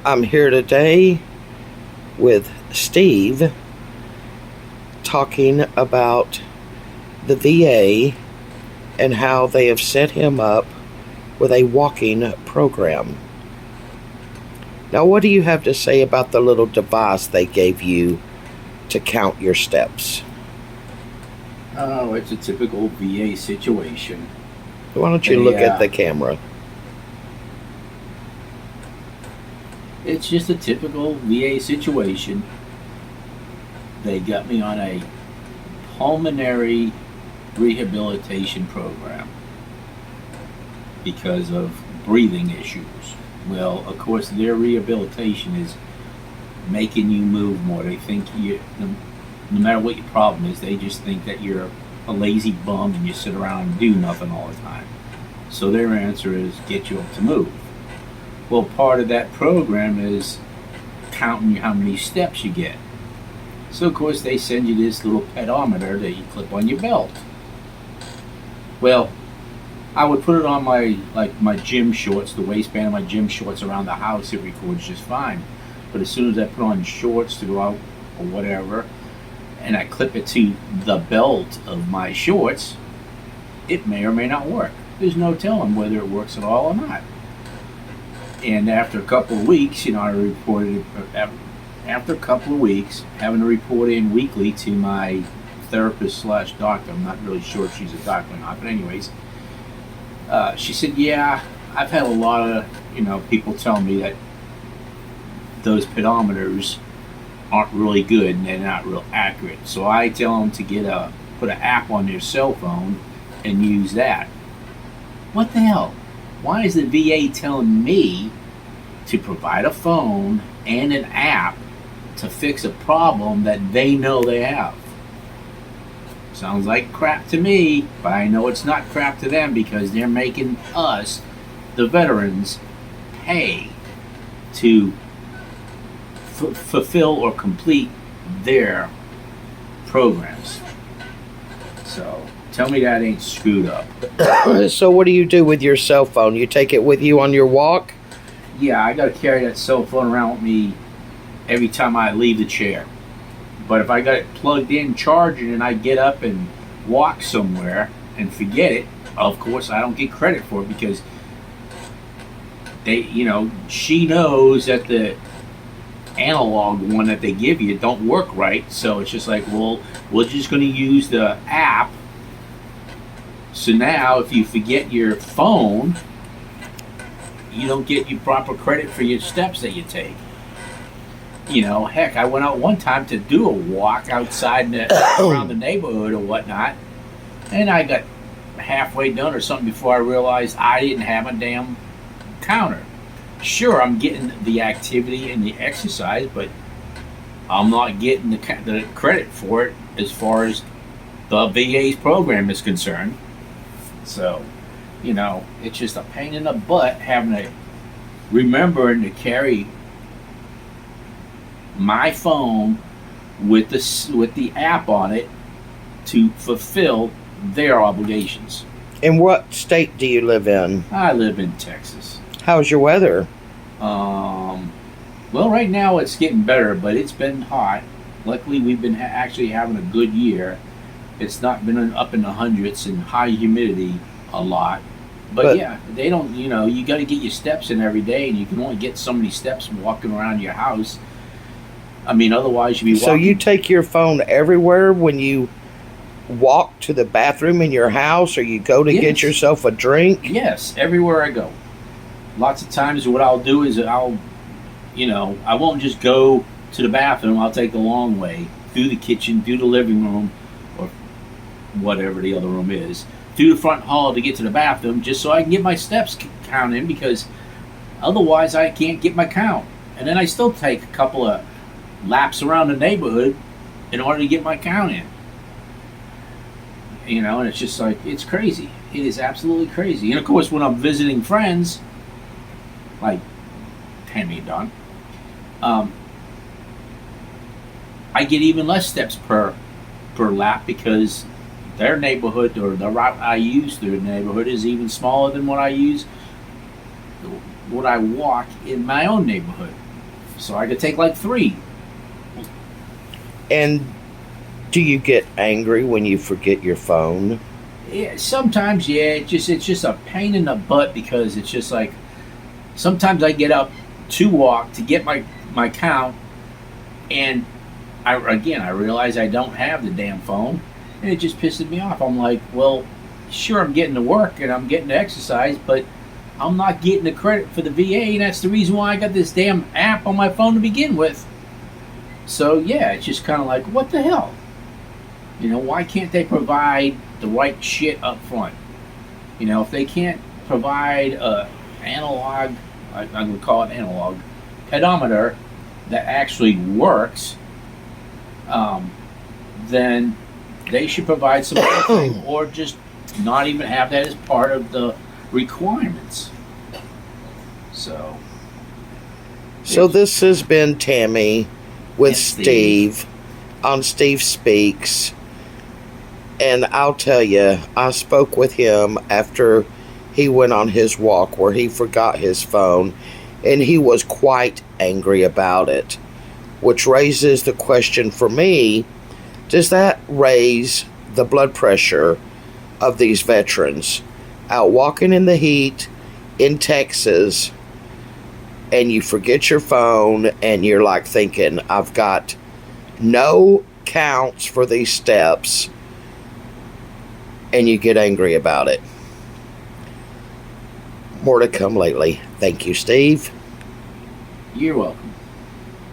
I'm here today with Steve talking about the VA and how they have set him up with a walking program. Now, what do you have to say about the little device they gave you to count your steps? Oh, it's a typical VA situation. Why don't you They, look at uh, the camera? it's just a typical VA situation. They got me on a pulmonary rehabilitation program because of breathing issues. Well, of course, their rehabilitation is making you move more. They think no matter what your problem is, they just think that you're a lazy bum and you sit around and do nothing all the time. So their answer is get you up to move. Well, part of that program is counting how many steps you get. So of course they send you this little pedometer that you clip on your belt. Well, I would put it on my gym shorts, the waistband of my gym shorts around the house. It records just fine. But as soon as I put on shorts to go out or whatever, and I clip it to the belt of my shorts, it may or may not work. There's no telling whether it works at all or not. And after a couple of weeks, I reported after a couple of weeks having to report in weekly to my therapist slash doctor. I'm not really sure if she's a doctor or not, but anyways, she said, "Yeah, I've had a lot of people tell me that those pedometers aren't really good and they're not real accurate. So I tell them to put an app on their cell phone and use that." What the hell? Why is the VA telling me to provide a phone and an app to fix a problem that they know they have? Sounds like crap to me, but I know it's not crap to them because they're making us, the veterans, pay to fulfill or complete their programs. So tell me that ain't screwed up. So, what do you do with your cell phone? You take it with you on your walk? Yeah, I gotta carry that cell phone around with me every time I leave the chair. But if I got it plugged in, charging, and I get up and walk somewhere and forget it, of course I don't get credit for it because she knows that the analog one that they give you don't work right. So it's just like, well, we're just going to use the app. So now if you forget your phone, you don't get your proper credit for your steps that you take. Heck, I went out one time to do a walk outside around the neighborhood or whatnot, and I got halfway done or something before I realized I didn't have a damn counter. Sure, I'm getting the activity and the exercise, but I'm not getting the credit for it as far as the VA's program is concerned. So, it's just a pain in the butt having to remembering to carry my phone with the app on it to fulfill their obligations. In what state do you live in? I live in Texas. How's your weather? Um, well, right now it's getting better, but it's been hot. Luckily, we've been actually having a good year. It's not been up in the hundreds and high humidity a lot. But yeah, they don't, you got to get your steps in every day, and you can only get so many steps walking around your house. I mean, otherwise you'd be walking. So you take your phone everywhere when you walk to the bathroom in your house or you go to get yourself a drink? Yes, everywhere I go. Lots of times what I'll do is I won't just go to the bathroom. I'll take the long way through the kitchen, through the living room, or whatever the other room is, through the front hall to get to the bathroom, just so I can get my steps count in, because otherwise I can't get my count. And then I still take a couple of laps around the neighborhood in order to get my count in. And it's just like, it's crazy. It is absolutely crazy. And of course, when I'm visiting friends, like Tammy and Don, I get even less steps per lap because their neighborhood, or the route I use through the neighborhood, is even smaller than what I walk in my own neighborhood. So I could take like 3. And do you get angry when you forget your phone? Yeah, sometimes, yeah, it's just a pain in the butt because it's just like sometimes I get up to walk to get my count, and I realize I don't have the damn phone, and it just pisses me off. I'm like, well, sure, I'm getting to work and I'm getting to exercise, but I'm not getting the credit for the VA, and that's the reason why I got this damn app on my phone to begin with. So yeah, it's just kind of like, what the hell? Why can't they provide the right shit up front? If they can't provide a analog, I'm going to call it analog, pedometer that actually works, then they should provide some other thing, or just not even have that as part of the requirements. So this has been Tammy with And Steve on Steve Speaks. And I'll tell you, I spoke with him after he went on his walk where he forgot his phone, and he was quite angry about it, which raises the question for me, does that raise the blood pressure of these veterans out walking in the heat in Texas, and you forget your phone and you're like thinking, I've got no counts for these steps, and you get angry about it? More to come lately. Thank you, Steve. You're welcome.